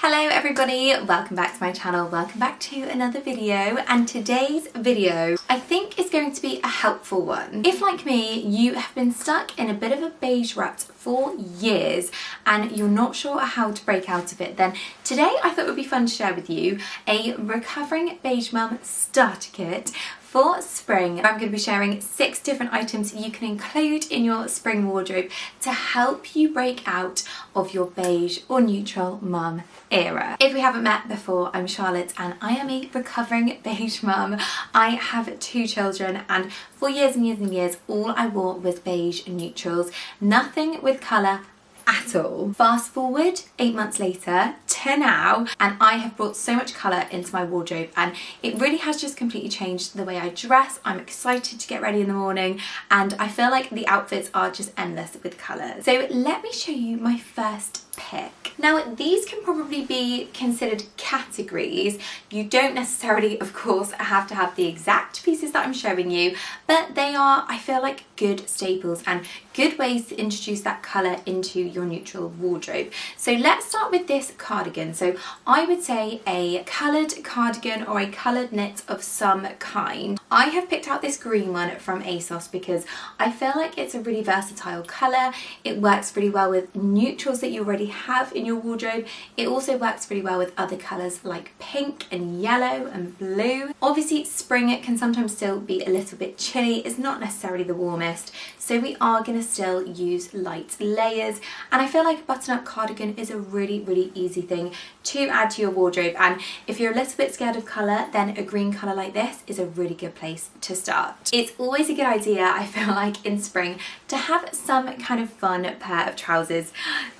Hello everybody, welcome back to my channel, welcome back to another video, and today's video I think is going to be a helpful one. If like me you have been stuck in a bit of a beige rut for years and you're not sure how to break out of it, then today I thought it would be fun to share with you a recovering beige mum starter kit for spring. I'm going to be sharing 6 different items you can include in your spring wardrobe to help you break out of your beige or neutral mum era. If we haven't met before, I'm Charlotte and I am a recovering beige mum. I have 2 children and for years and years and years all I wore was beige and neutrals, nothing with colour at all. Fast forward 8 months later to now and I have brought so much colour into my wardrobe and it really has just completely changed the way I dress. I'm excited to get ready in the morning and I feel like the outfits are just endless with colours. So let me show you my first pick. Now these can probably be considered categories. You don't necessarily of course have to have the exact pieces that I'm showing you, but they are, I feel like, good staples and good ways to introduce that colour into your neutral wardrobe. So let's start with this cardigan. So I would say a coloured cardigan or a coloured knit of some kind. I have picked out this green one from ASOS because I feel like it's a really versatile colour. It works really well with neutrals that you already have in your wardrobe. It also works really well with other colours like pink and yellow and blue. Obviously spring can sometimes still be a little bit chilly. It's not necessarily the warmest, so we are going to still use light layers, and I feel like a button-up cardigan is a really easy thing to add to your wardrobe, and if you're a little bit scared of colour, then a green colour like this is a really good place to start. It's always a good idea, I feel like, in spring to have some kind of fun pair of trousers.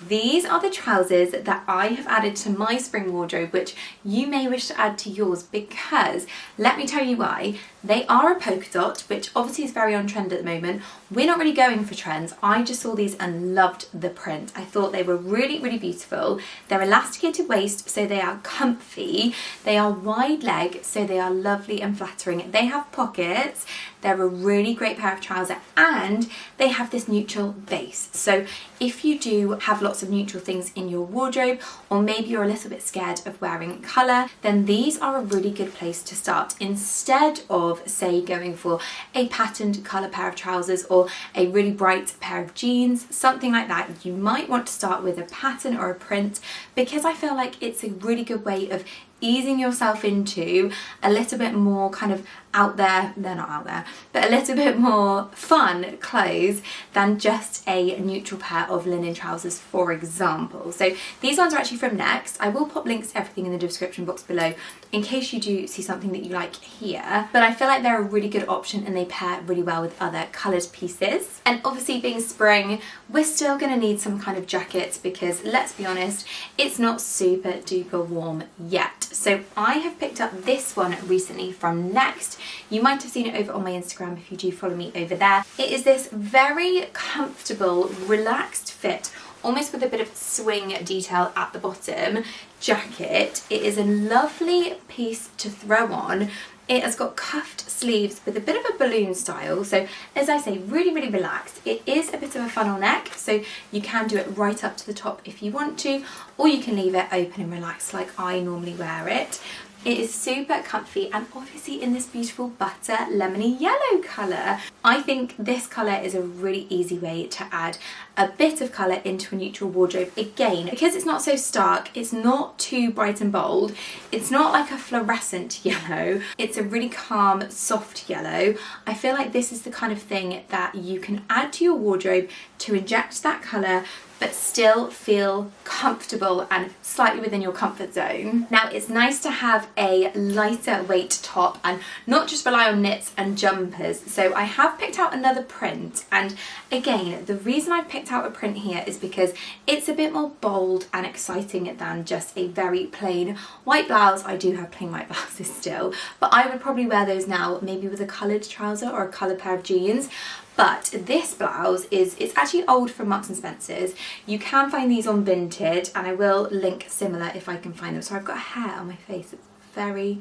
These are the trousers that I have added to my spring wardrobe, which you may wish to add to yours, because let me tell you why. They are a polka dot, which obviously is very on trend at the moment. We're not really going for trends. I just saw these and loved the print. I thought they were really beautiful. They're elasticated waist, so they are comfy. They are wide leg, so they are lovely and flattering. They have pockets. They're a really great pair of trousers and they have this neutral base. So if you do have lots of neutral things in your wardrobe, or maybe you're a little bit scared of wearing colour, then these are a really good place to start. Instead of, say, going for a patterned colour pair of trousers or a really bright pair of jeans, something like that, you might want to start with a pattern or a print, because I feel like it's a really good way of easing yourself into a little bit more kind of out there, they're not out there, but a little bit more fun clothes than just a neutral pair of linen trousers, for example. So these ones are actually from Next. I will pop links to everything in the description box below in case you do see something that you like here, but I feel like they're a really good option and they pair really well with other coloured pieces. And obviously being spring, we're still going to need some kind of jackets because let's be honest, it's not super duper warm yet. So I have picked up this one recently from Next. You might have seen it over on my Instagram if you do follow me over there. It is this very comfortable, relaxed fit, almost with a bit of swing detail at the bottom jacket. It is a lovely piece to throw on. It has got cuffed sleeves with a bit of a balloon style, so as I say, really relaxed. It is a bit of a funnel neck, so you can do it right up to the top if you want to, or you can leave it open and relaxed like I normally wear it. It is super comfy and obviously in this beautiful butter lemony yellow colour. I think this colour is a really easy way to add a bit of colour into a neutral wardrobe. Again, because it's not so stark, it's not too bright and bold, it's not like a fluorescent yellow, it's a really calm, soft yellow. I feel like this is the kind of thing that you can add to your wardrobe to inject that colour but still feel comfortable and slightly within your comfort zone. Now it's nice to have a lighter weight top and not just rely on knits and jumpers. So I have picked out another print, and again, the reason I've picked out a print here is because it's a bit more bold and exciting than just a very plain white blouse. I do have plain white blouses still, but I would probably wear those now maybe with a coloured trouser or a coloured pair of jeans. But this blouse it's actually old from Marks and Spencer's. You can find these on Vinted and I will link similar if I can find them. So I've got hair on my face, it's very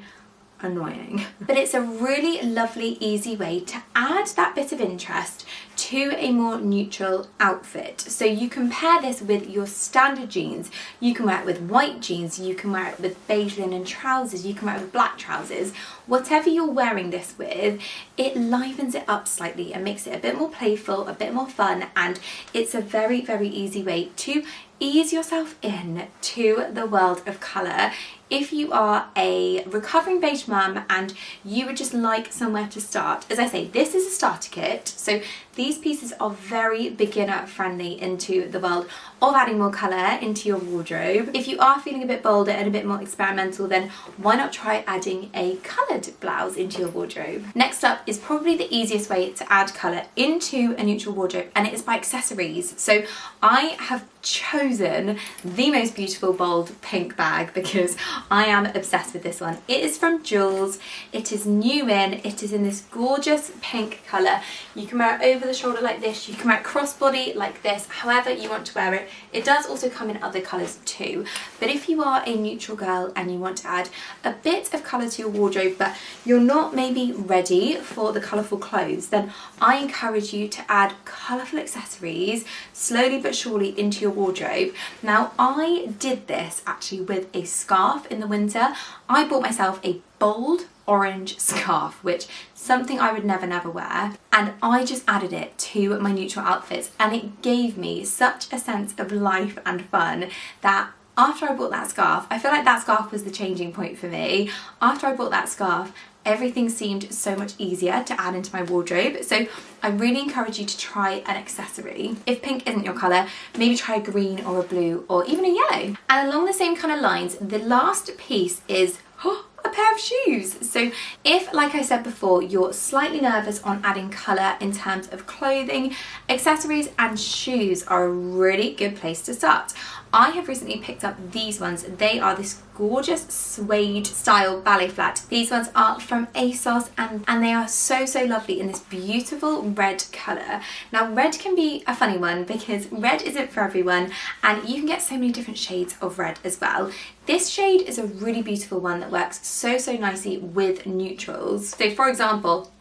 annoying. But it's a really lovely, easy way to add that bit of interest to a more neutral outfit. So you can pair this with your standard jeans, you can wear it with white jeans, you can wear it with beige linen trousers, you can wear it with black trousers. Whatever you're wearing this with, it livens it up slightly and makes it a bit more playful, a bit more fun, and it's a very, very easy way to ease yourself in to the world of colour. If you are a recovering beige mum and you would just like somewhere to start, as I say, this is a starter kit, so these pieces are very beginner friendly into the world of adding more colour into your wardrobe. If you are feeling a bit bolder and a bit more experimental, then why not try adding a coloured blouse into your wardrobe? Next up is probably the easiest way to add colour into a neutral wardrobe, and it is by accessories. So I have chosen the most beautiful bold pink bag because I am obsessed with this one. It is from Jules. It is new in. It is in this gorgeous pink colour. You can wear it over the shoulder like this. You can wear it crossbody like this, however you want to wear it. It does also come in other colours too. But if you are a neutral girl and you want to add a bit of colour to your wardrobe, but you're not maybe ready for the colourful clothes, then I encourage you to add colourful accessories slowly but surely into your wardrobe. Now, I did this actually with a scarf in the winter. I bought myself a bold orange scarf, which something I would never wear, and I just added it to my neutral outfits, and it gave me such a sense of life and fun that after I bought that scarf, I feel like that scarf was the changing point for me. After I bought that scarf, everything seemed so much easier to add into my wardrobe. So I really encourage you to try an accessory. If pink isn't your colour, maybe try a green or a blue or even a yellow. And along the same kind of lines, the last piece is a pair of shoes. So if, like I said before, you're slightly nervous on adding colour in terms of clothing, accessories and shoes are a really good place to start. I have recently picked up these ones. They are this gorgeous suede style ballet flat. These ones are from ASOS and they are so lovely in this beautiful red colour. Now, red can be a funny one because red isn't for everyone and you can get so many different shades of red as well. This shade is a really beautiful one that works so nicely with neutrals. So for example,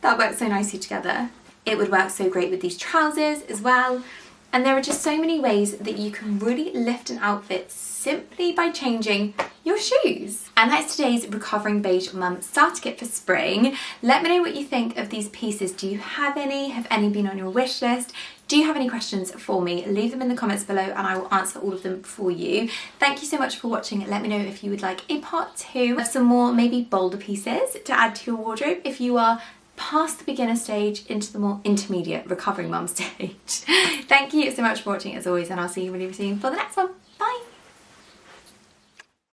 that works so nicely together. It would work so great with these trousers as well. And there are just so many ways that you can really lift an outfit simply by changing your shoes. And that's today's Recovering Beige Mum starter kit for spring. Let me know what you think of these pieces. Do you have any? Have any been on your wish list? Do you have any questions for me? Leave them in the comments below and I will answer all of them for you. Thank you so much for watching. Let me know if you would like a part 2 of some more maybe bolder pieces to add to your wardrobe if you are past the beginner stage into the more intermediate recovering mum stage. Thank you so much for watching as always, and I'll see you really soon for the next one.